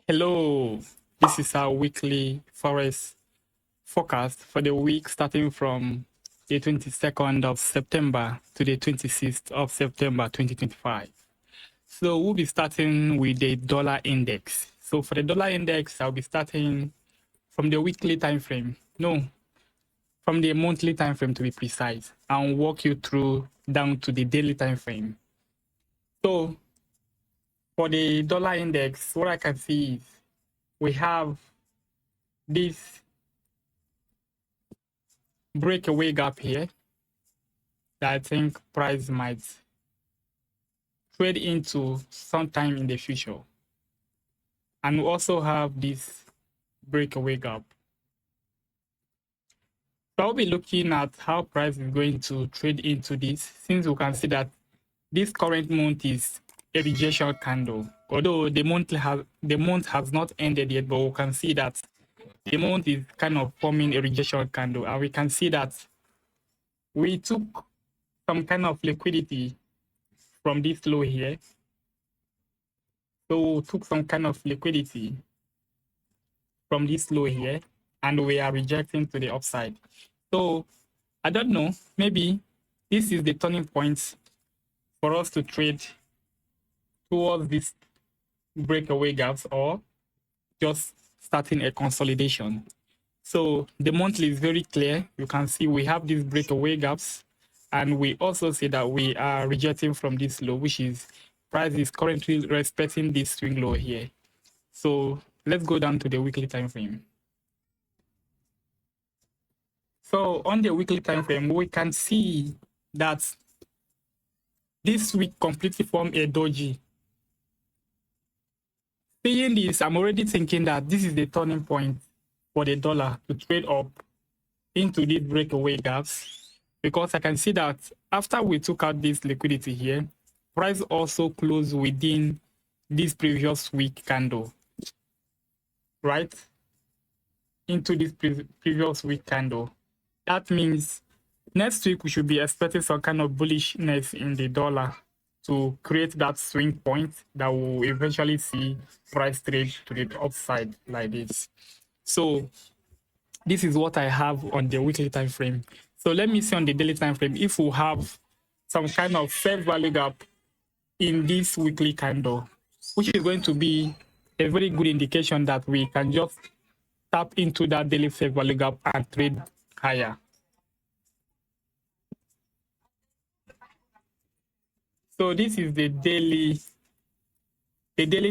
Hello, this is our weekly Forex forecast for the week starting from the 22nd of September to the 26th of September 2025. So we'll be starting with the dollar index. So for the dollar index, I'll be starting from the weekly time frame. No, from the monthly time frame to be precise. I'll walk you through down to the daily time frame. So for the dollar index, what I can see is we have this breakaway gap here that I think price might trade into sometime in the future. And we also have this breakaway gap. So I'll be looking at how price is going to trade into this, since we can see that this current month is a rejection candle. Although the month has not ended yet, but we can see that the month is kind of forming a rejection candle, and we can see that we took some kind of liquidity from this low here. So we took some kind of liquidity from this low here, and we are rejecting to the upside. So I don't know, maybe this is the turning point for us to trade towards this breakaway gaps, or just starting a consolidation. So the monthly is very clear. You can see we have these breakaway gaps, and we also see that we are rejecting from this low, which is price is currently respecting this swing low here. So let's go down to the weekly time frame. So on the weekly time frame, we can see that this week completely formed a doji. Seeing this, I'm already thinking that this is the turning point for the dollar to trade up into these breakaway gaps, because I can see that after we took out this liquidity here, price also closed within this previous week candle, right? Into this previous week candle. That means next week we should be expecting some kind of bullishness in the dollar to create that swing point that will eventually see price trade to the upside like this. So this is what I have on the weekly time frame. So let me see on the daily time frame if we have some kind of fair value gap in this weekly candle, which is going to be a very good indication that we can just tap into that daily fair value gap and trade higher. So this is the daily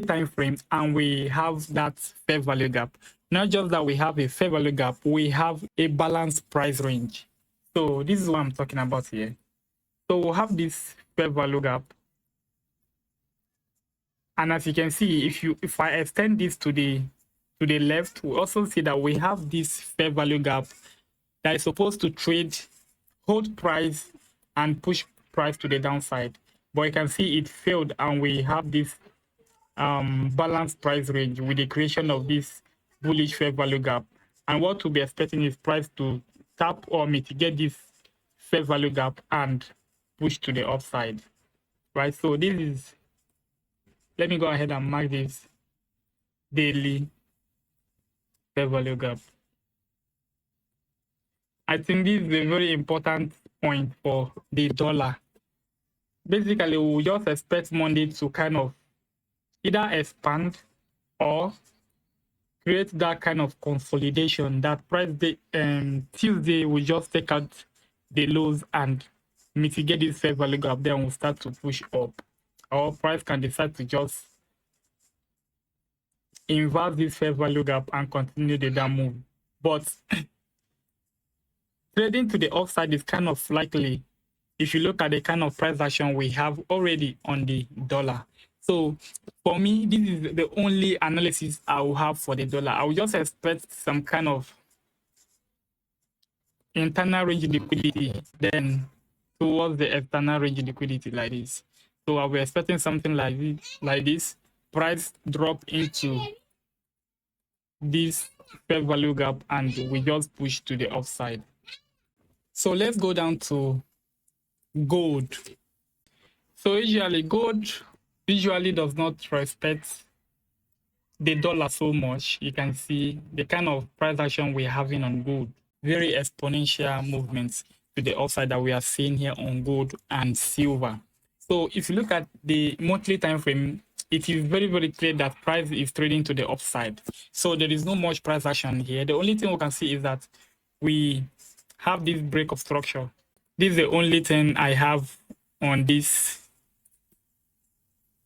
time frame, and we have that fair value gap. Not just that we have a fair value gap, we have a balanced price range. So this is what I'm talking about here. So we'll have this fair value gap, and as you can see, if I extend this to the left, we also see that we have this fair value gap that is supposed to trade, hold price, and push price to the downside. But you can see it failed, and we have this balanced price range with the creation of this bullish fair value gap. And what we'll be expecting is price to tap or mitigate this fair value gap and push to the upside, right? So this is, let me go ahead and mark this daily fair value gap. I think this is a very important point for the dollar. Basically, we'll just expect Monday to kind of either expand or create that kind of consolidation. That price Tuesday will just take out the lows and mitigate this fair value gap, then we'll start to push up. Or price can decide to just invert this fair value gap and continue the down move. But trading to the upside is kind of likely if you look at the kind of price action we have already on the dollar. So for me, this is the only analysis I will have for the dollar. I will just expect some kind of internal range liquidity, then towards the external range liquidity like this. So I'll be expecting something like this. Price drop into this fair value gap, and we just push to the upside. So let's go down to gold. So usually gold does not respect the dollar so much, you can see the kind of price action we're having on gold. Very exponential movements to the upside that we are seeing here on gold and silver. So if you look at the monthly time frame, it is very, very clear that price is trading to the upside. So there is no much price action here. The only thing we can see is that we have this break of structure. This is the only thing I have on this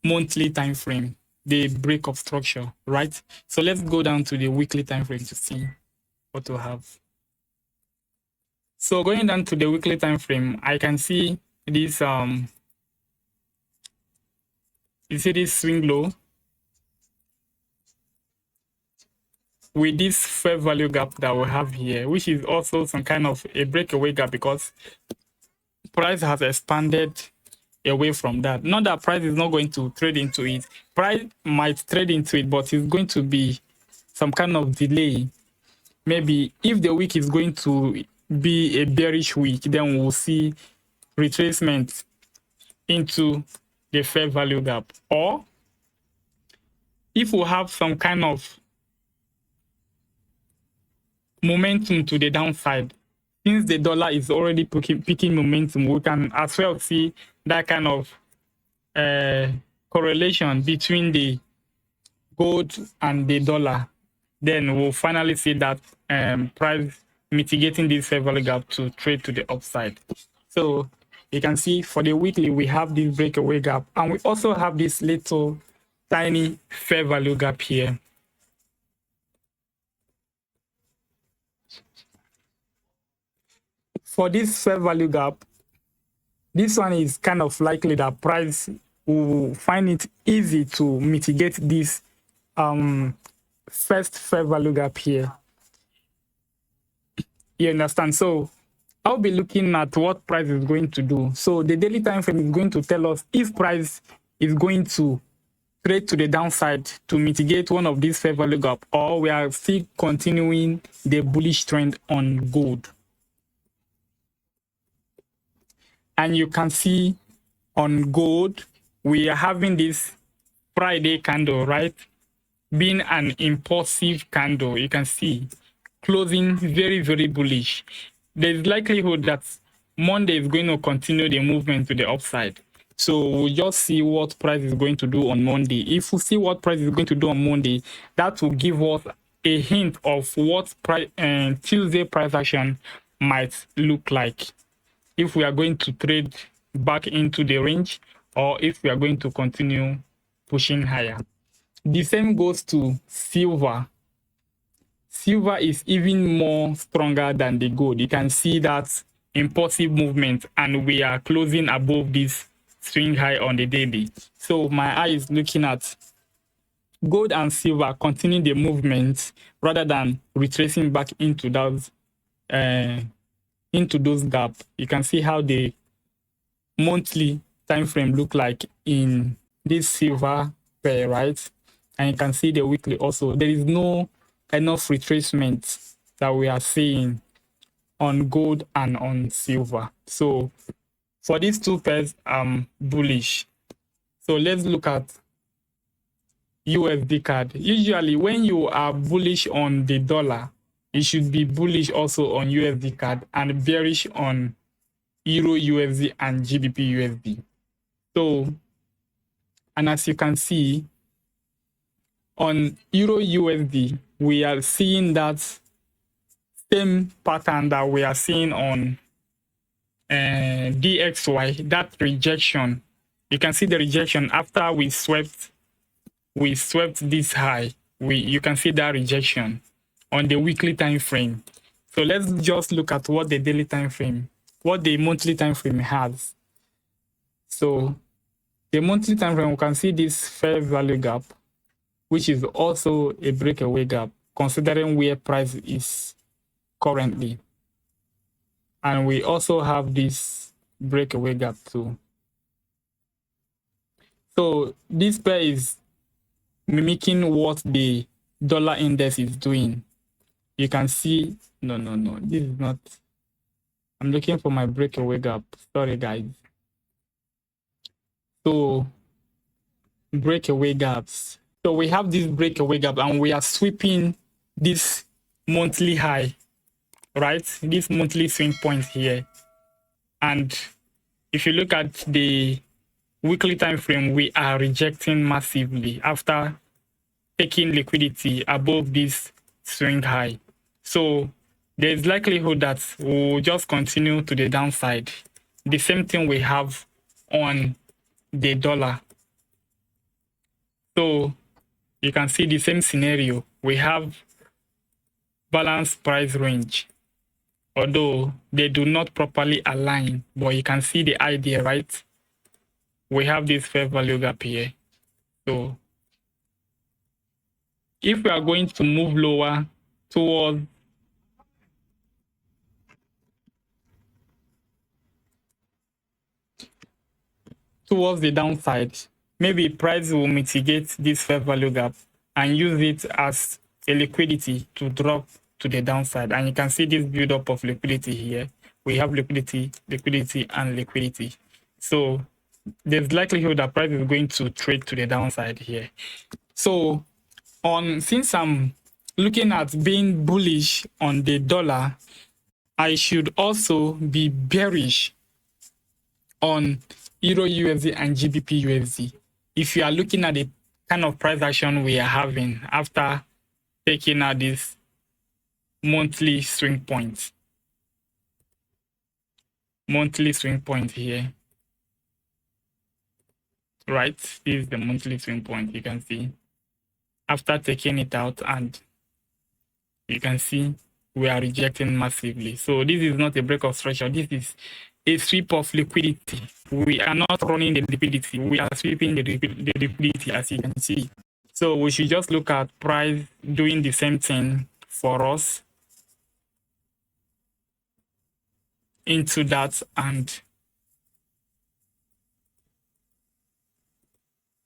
monthly time frame, the break of structure, right? So let's go down to the weekly time frame to see what we have. So going down to the weekly time frame, I can see this you see this swing low with this fair value gap that we have here, which is also some kind of a breakaway gap because price has expanded away from that. Not that price is not going to trade into it. Price might trade into it, but it's going to be some kind of delay. Maybe if the week is going to be a bearish week, then we'll see retracement into the fair value gap. Or if we have some kind of momentum to the downside, since the dollar is already picking momentum, we can as well see that kind of correlation between the gold and the dollar. Then we'll finally see that price mitigating this fair value gap to trade to the upside. So you can see for the weekly, we have this breakaway gap, and we also have this little tiny fair value gap here. For this fair value gap, this one is kind of likely that price will find it easy to mitigate this first fair value gap here. You understand? So I'll be looking at what price is going to do. So the daily time frame is going to tell us if price is going to trade to the downside to mitigate one of these fair value gap, or we are still continuing the bullish trend on gold. And you can see on gold, we are having this Friday candle, right? Being an impulsive candle, you can see closing very, very bullish. There's likelihood that Monday is going to continue the movement to the upside. So we'll just see what price is going to do on Monday. If we see what price is going to do on Monday, that will give us a hint of what Tuesday price action might look like. If we are going to trade back into the range, or if we are going to continue pushing higher. The same goes to silver. Silver is even more stronger than the gold. You can see that impulsive movement, and we are closing above this swing high on the daily. So my eye is looking at gold and silver continuing the movement rather than retracing back into those gaps. You can see how the monthly time frame look like in this silver pair, right? And you can see the weekly also. There is no enough retracement that we are seeing on gold and on silver. So for these two pairs, I'm bullish. So let's look at USD CAD. Usually when you are bullish on the dollar, you should be bullish also on USD CAD and bearish on Euro USD and GBP USD. So, and as you can see, on Euro USD, we are seeing that same pattern that we are seeing on DXY, that rejection. You can see the rejection after we swept this high. You can see that rejection on the weekly time frame. So let's just look at what the daily time frame, what the monthly time frame has. So the monthly time frame, we can see this fair value gap, which is also a breakaway gap, considering where price is currently. And we also have this breakaway gap too. So this pair is mimicking what the dollar index is doing. You can see, no, this is not, I'm looking for my breakaway gap. Sorry, guys. So breakaway gaps. So we have this breakaway gap and we are sweeping this monthly high, right? This monthly swing point here. And if you look at the weekly time frame, we are rejecting massively after taking liquidity above this swing high. So there's likelihood that we'll just continue to the downside. The same thing we have on the dollar. So you can see the same scenario. We have balanced price range, although they do not properly align, but you can see the idea, right? We have this fair value gap here. So if we are going to move lower towards the downside, maybe price will mitigate this fair value gap and use it as a liquidity to drop to the downside. And you can see this build up of liquidity here. We have liquidity, liquidity, and liquidity. So there's likelihood that price is going to trade to the downside here. So since I'm looking at being bullish on the dollar, I should also be bearish on Euro USD and GBP USD. If you are looking at the kind of price action we are having after taking out this monthly swing point. Monthly swing point here. Right? This is the monthly swing point, you can see. After taking it out, and you can see we are rejecting massively. So this is not a break of structure. This is a sweep of liquidity. We are not running the liquidity. We are sweeping the liquidity, as you can see. So we should just look at price doing the same thing for us into that, and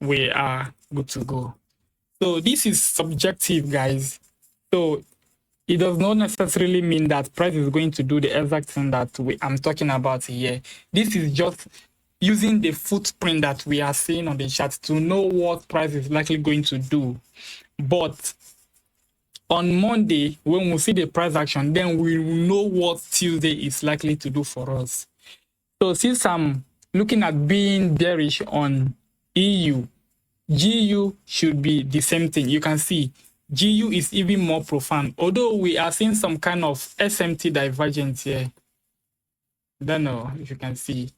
we are good to go. So this is subjective, guys. So it does not necessarily mean that price is going to do the exact thing that I'm talking about here. This is just using the footprint that we are seeing on the chart to know what price is likely going to do. But on Monday, when we see the price action, then we will know what Tuesday is likely to do for us. So since I'm looking at being bearish on EU, GU should be the same thing. You can see GU is even more profound, although we are seeing some kind of SMT divergence here. I don't know if you can see.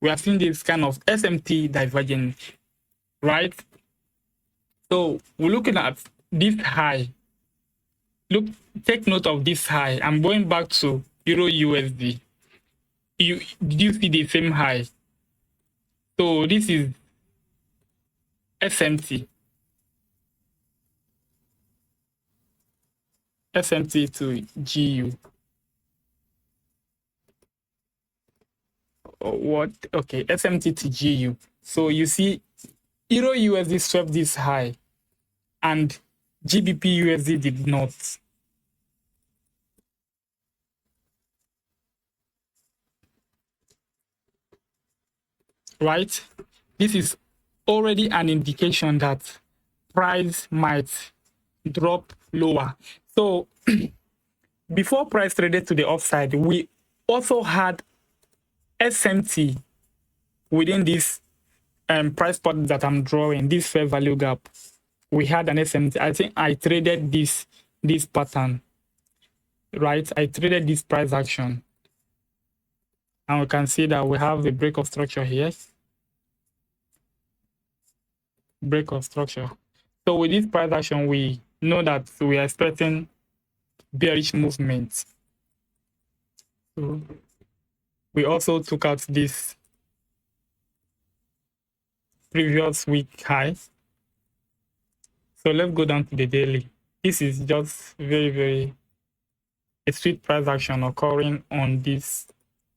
We are seeing this kind of SMT divergence, right? So we're looking at this high. Look, take note of this high. I'm going back to Euro USD. Did you see the same high? So this is SMT. SMT to GU. What? Okay, SMT to GU. So you see, Euro USD swept this high, and GBP USD did not. Right? This is already an indication that price might drop lower. So before price traded to the upside, we also had SMT within this price pattern that I'm drawing, this fair value gap. We had an SMT. I think I traded this pattern, right? I traded this price action. And we can see that we have a break of structure here. Break of structure. So with this price action, we know that we are expecting bearish movement. So we also took out this previous week high. So let's go down to the daily. This is just very, very a sweet price action occurring on this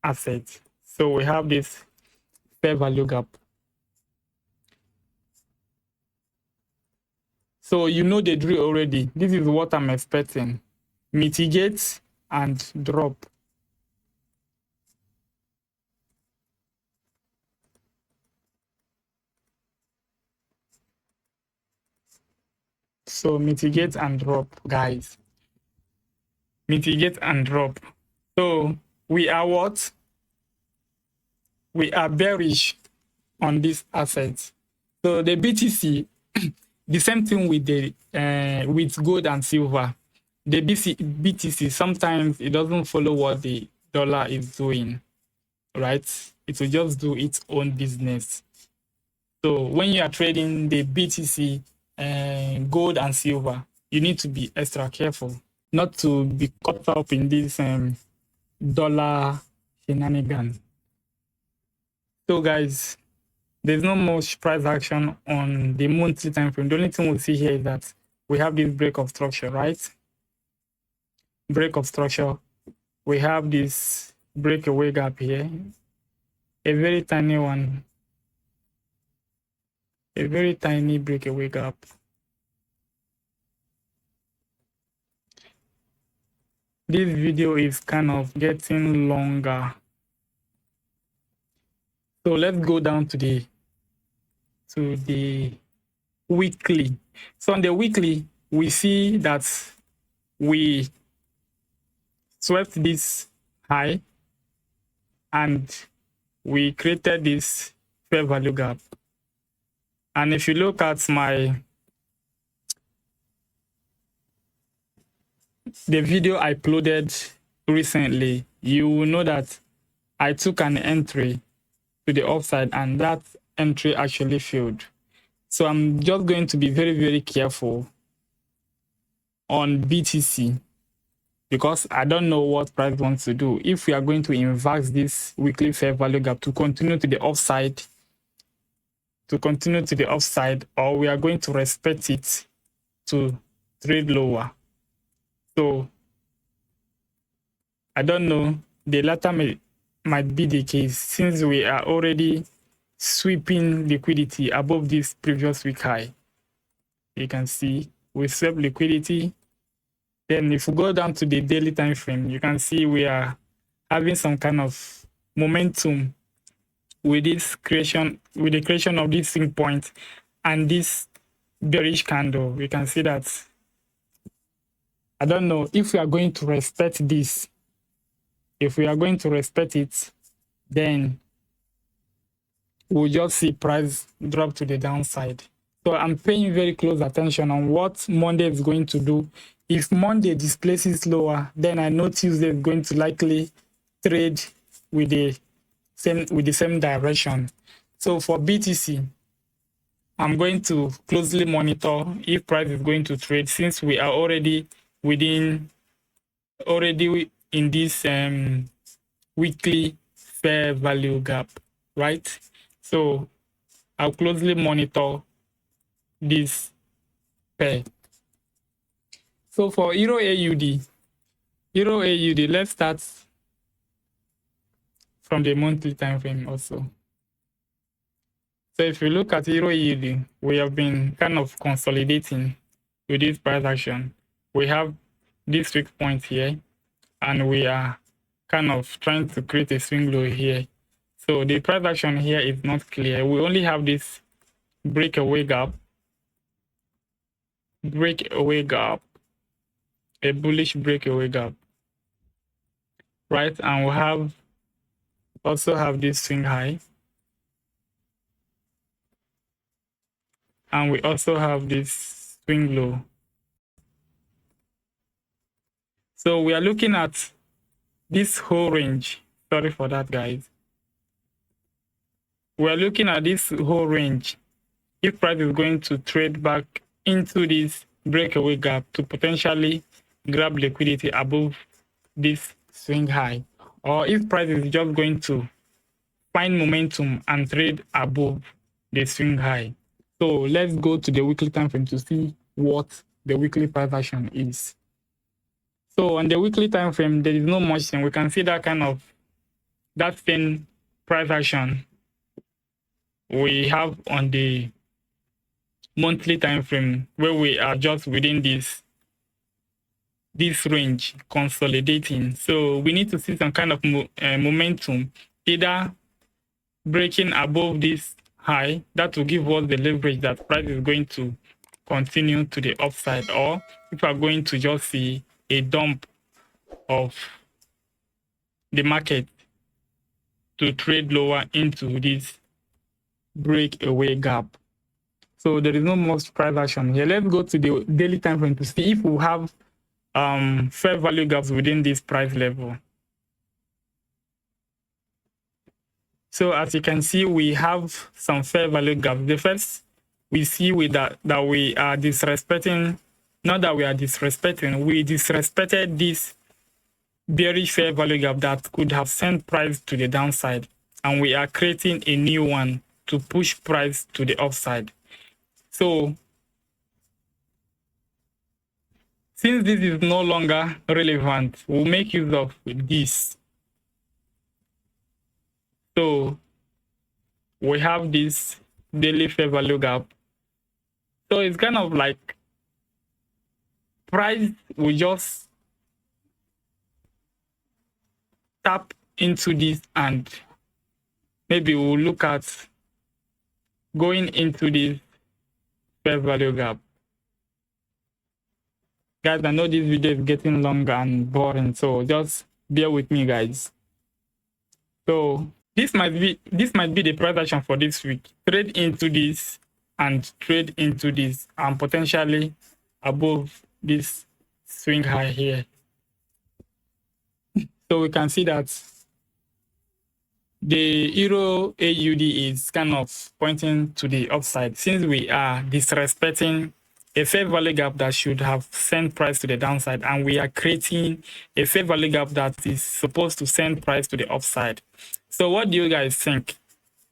asset. So we have this fair value gap. So you know the drill already. This is what I'm expecting. Mitigate and drop. So mitigate and drop, guys. Mitigate and drop. So we are what? We are bearish on this asset. So the BTC, the same thing with the with gold and silver. The BTC, sometimes it doesn't follow what the dollar is doing, right? It will just do its own business. So when you are trading the BTC, gold and silver, you need to be extra careful not to be caught up in this dollar shenanigans. So guys, there's no much price action on the monthly time frame. The only thing we see here is that we have this break of structure, right? Break of structure. We have this breakaway gap here, a very tiny one, a very tiny breakaway gap. This video is kind of getting longer. So let's go down to the weekly. So on the weekly, we see that we swept this high and we created this fair value gap. And if you look at the video I uploaded recently, you will know that I took an entry to the upside and that entry actually failed. So I'm just going to be very, very careful on BTC because I don't know what price wants to do. If we are going to invest this weekly fair value gap to continue to the upside, or we are going to respect it to trade lower. So I don't know. The latter might be the case since we are already sweeping liquidity above this previous week high. You can see we swept liquidity. Then if we go down to the daily time frame, you can see we are having some kind of momentum with the creation of this swing point and this bearish candle. We can see that I don't know if we are going to respect this. If we are going to respect it, then we'll just see price drop to the downside. So I'm paying very close attention on what Monday is going to do. If Monday displaces lower, then I know Tuesday is going to likely trade with the same direction. So for BTC, I'm going to closely monitor if price is going to trade since we are already in this weekly fair value gap, right? So I'll closely monitor this pair. So for Euro AUD, let's start from the monthly time frame also. So if you look at Euro AUD, we have been kind of consolidating with this price action. We have this weak point here, and we are kind of trying to create a swing low here. So the price action here is not clear. We only have this breakaway gap, a bullish breakaway gap, right? And we also have this swing high, and we also have this swing low. So we are looking at this whole range. Sorry for that, guys. We are looking at this whole range. If price is going to trade back into this breakaway gap to potentially grab liquidity above this swing high, or if price is just going to find momentum and trade above the swing high. So let's go to the weekly time frame to see what the weekly price action is. So on the weekly time frame, there is no much thing. We can see that same price action we have on the monthly time frame, where we are just within this range consolidating. So we need to see some kind of momentum, either breaking above this high that will give us the leverage that price is going to continue to the upside, or if we are going to just see a dump of the market to trade lower into this breakaway gap. So there is no much price action here. Let's go to the daily time frame to see if we have fair value gaps within this price level. So as you can see, we have some fair value gaps. The first we see with that we are disrespecting, not that we are disrespecting, we disrespected this bearish fair value gap that could have sent price to the downside, and we are creating a new one to push price to the upside. So since this is no longer relevant, we'll make use of this. So we have this daily fair value gap. So it's kind of like price will just tap into this, and maybe we'll look at going into this fair value gap. Guys, I know this video is getting longer and boring, so just bear with me, guys. So this might be the price action for this week. Trade into this and trade into this, and potentially above this swing high here. So we can see that the Euro AUD is kind of pointing to the upside, since we are disrespecting a fair value gap that should have sent price to the downside, and we are creating a fair value gap that is supposed to send price to the upside. So what do you guys think?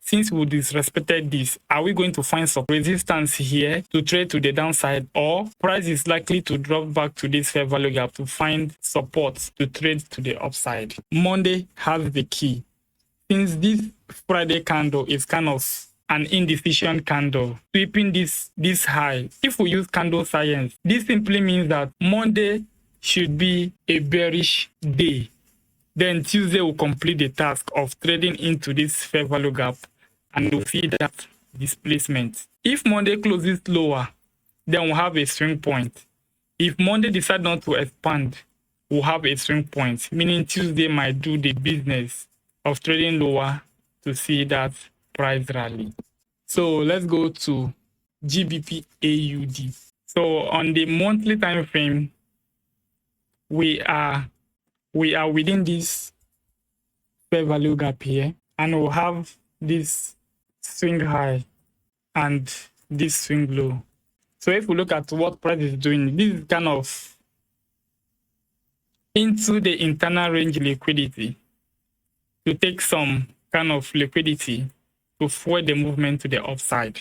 Since we disrespected this, are we going to find some resistance here to trade to the downside, or price is likely to drop back to this fair value gap to find support to trade to the upside? Monday has the key. Since this Friday candle is kind of an indecision candle, sweeping this high, if we use candle science, this simply means that Monday should be a bearish day. Then Tuesday will complete the task of trading into this fair value gap, and we'll see that displacement. If Monday closes lower, then we'll have a swing point. If Monday decides not to expand, we'll have a swing point, meaning Tuesday might do the business of trading lower to see that price rally. So let's go to GBP AUD. So on the monthly time frame, we are within this fair value gap here, and we'll have this swing high and this swing low. So if we look at what price is doing, this is kind of into the internal range liquidity to take some kind of liquidity to fuel the movement to the upside.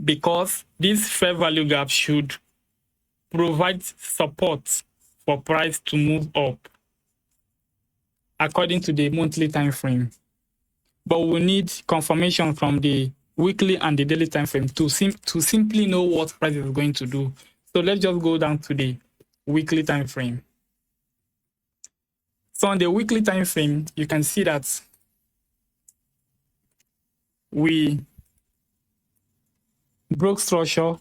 Because this fair value gap should provide support for price to move up according to the monthly time frame. But we need confirmation from the weekly and the daily time frame to simply know what price is going to do. So let's just go down to the weekly time frame. So on the weekly time frame, you can see that we broke structure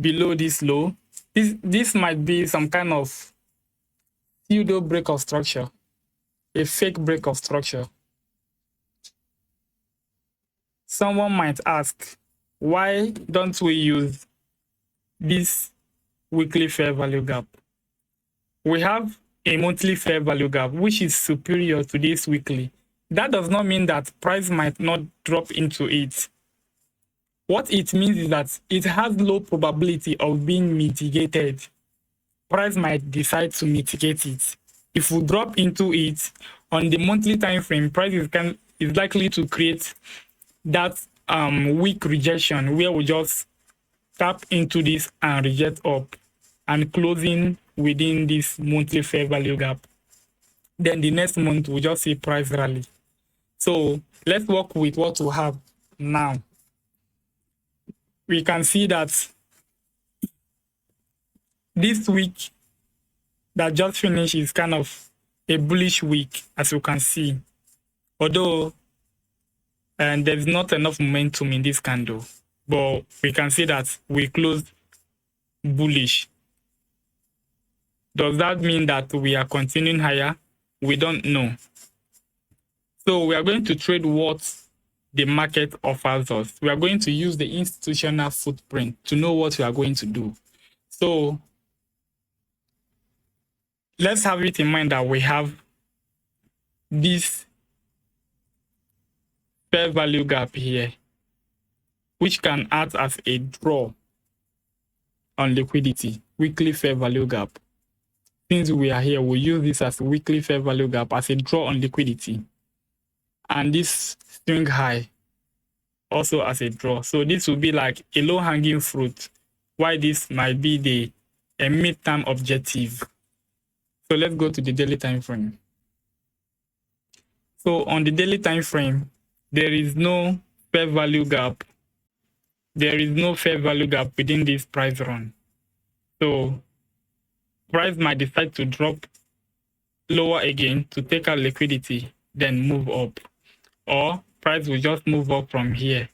below this low. This might be some kind of pseudo break of structure, a fake break of structure. Someone might ask, why don't we use this weekly fair value gap? We have a monthly fair value gap which is superior to this weekly. That does not mean that price might not drop into it. What it means is that it has low probability of being mitigated. Price might decide to mitigate it. If we drop into it on the monthly time frame, price is likely to create that weak rejection where we just tap into this and reject up and closing within this monthly fair value gap. Then the next month we just see price rally. So let's work with what we have now. We can see that this week that just finished is kind of a bullish week, as you can see. Although and there's not enough momentum in this candle, but we can see that we closed bullish. Does that mean that we are continuing higher? We don't know. So we are going to trade what the market offers us. We are going to use the institutional footprint to know what we are going to do. So let's have it in mind that we have this fair value gap here, which can act as a draw on liquidity, weekly fair value gap. Since we are here, we'll use this as a weekly fair value gap as a draw on liquidity. And this swing high also as a draw. So this will be like a low-hanging fruit, why this might be a mid-term objective. So let's go to the daily time frame. So on the daily time frame, there is no fair value gap. There is no fair value gap within this price run. So price might decide to drop lower again to take out liquidity, then move up. Or price will just move up from here.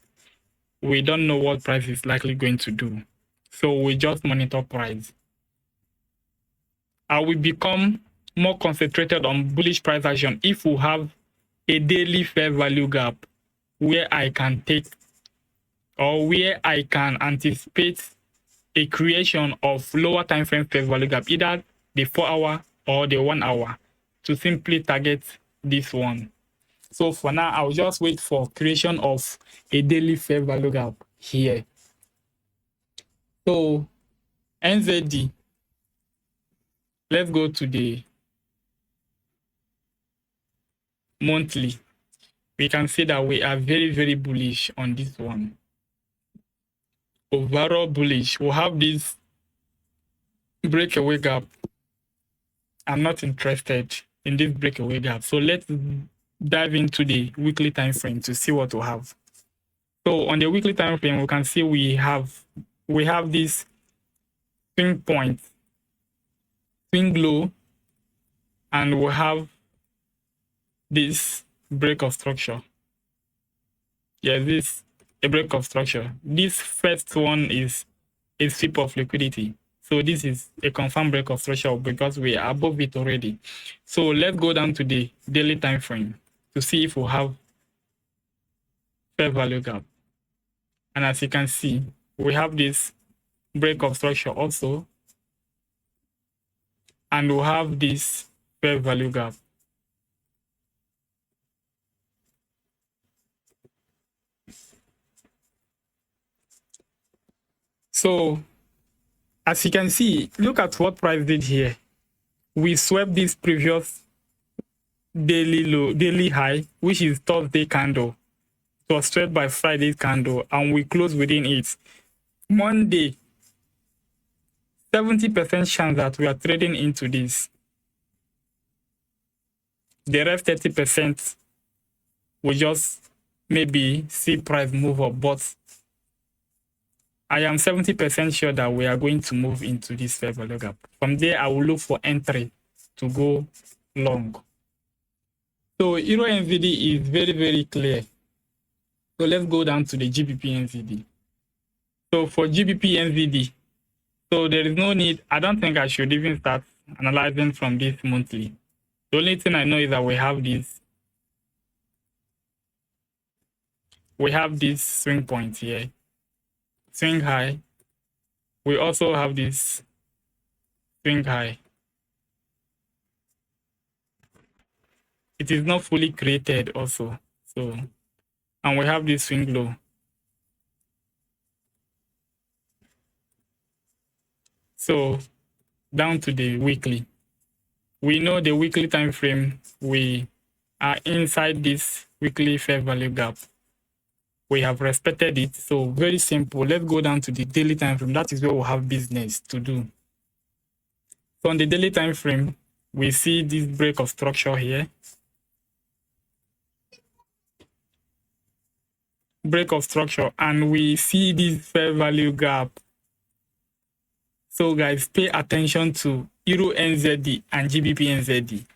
We don't know what price is likely going to do. So we just monitor price. I will become more concentrated on bullish price action if we have a daily fair value gap where I can take or where I can anticipate a creation of lower time frame fair value gap, either the 4-hour or the 1 hour, to simply target this one. So for now, I'll just wait for creation of a daily fair value gap here. So NZD, let's go to the monthly. We can see that we are very, very bullish on this one. Overall bullish. We'll have this breakaway gap. I'm not interested in this breakaway gap. So let's dive into the weekly time frame to see what we have. So on the weekly time frame, we can see we have this swing point, swing low, and we have this break of structure. Yeah, this a break of structure. This first one is a sweep of liquidity. So this is a confirmed break of structure because we are above it already. So let's go down to the daily time frame to see if we have fair value gap. And as you can see, we have this break of structure also, and we have this fair value gap. So as you can see, look at what price did here. We swept this previous daily low, daily high, which is Thursday candle. It was swept by Friday's candle, and we closed within it. Monday, 70% chance that we are trading into this. The rest 30% will just maybe see price move up, but I am 70% sure that we are going to move into this fair value gap. From there, I will look for entry to go long. So Euro NZD is very, very clear. So let's go down to the GBP NZD. So for GBP NZD, so there is no need. I don't think I should even start analyzing from this monthly. The only thing I know is that we have this swing point here, swing high. We also have this swing high. It is not fully created also. So, and we have this swing low. So down to the weekly. We know the weekly time frame, we are inside this weekly fair value gap. We have respected it. So very simple. Let's go down to the daily time frame. That is where we have business to do. So on the daily time frame, we see this break of structure here. Break of structure, and we see this fair value gap. So guys, pay attention to Euro NZD and GBP NZD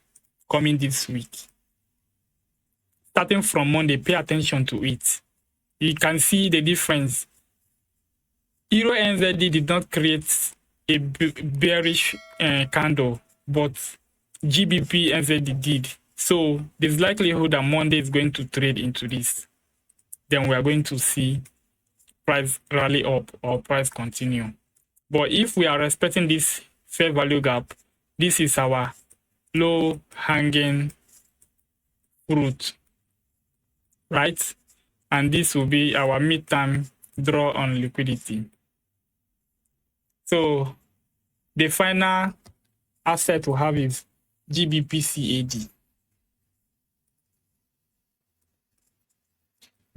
coming this week. starting from Monday, pay attention to it. You can see the difference. Euro NZD did not create a bearish candle, but GBP NZD did. So there's likelihood that Monday is going to trade into this. Then we are going to see price rally up or price continue. But if we are respecting this fair value gap, this is our low hanging fruit, right? And this will be our midterm draw on liquidity. So the final asset we have is GBP-CAD.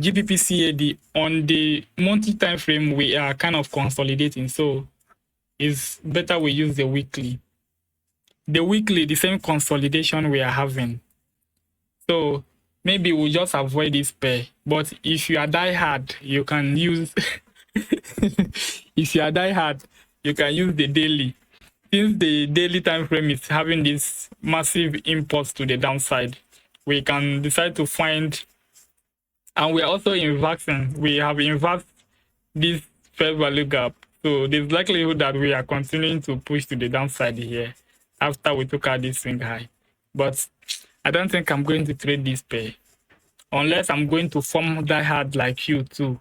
GBP-CAD on the monthly time frame, we are kind of consolidating, so it's better we use the weekly. The weekly, the same consolidation we are having. So maybe we'll just avoid this pair. But if you are die hard, you can use if you are die hard, you can use the daily. Since the daily time frame is having this massive impulse to the downside, we can decide to find, and we are also inverting. We have inverted this fair value gap. So there's likelihood that we are continuing to push to the downside here after we took out this swing high. But I don't think I'm going to trade this pair. Unless I'm going to form die hard like you too,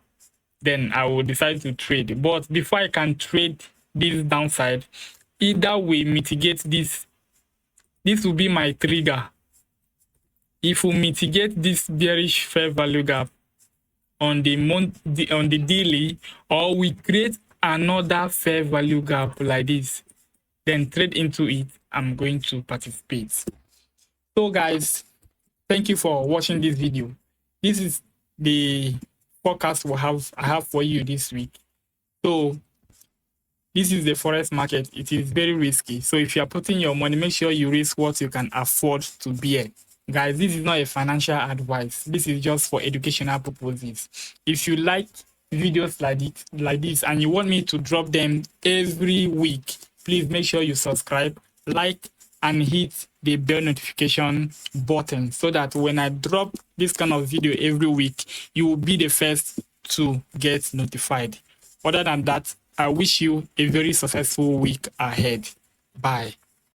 then I will decide to trade. But before I can trade this downside, either we mitigate this. This will be my trigger. If we mitigate this bearish fair value gap on the daily, or we create another fair value gap like this, then trade into it, I'm going to participate. So guys, thank you for watching this video. This is the forecast I have for you this week. So this is the Forex market. It is very risky. So if you are putting your money, make sure you risk what you can afford to bear. Guys, this is not a financial advice. This is just for educational purposes. If you like videos like this and you want me to drop them every week, please make sure you subscribe, like, and hit the bell notification button so that when I drop this kind of video every week, you will be the first to get notified. Other than that, I wish you a very successful week ahead. Bye.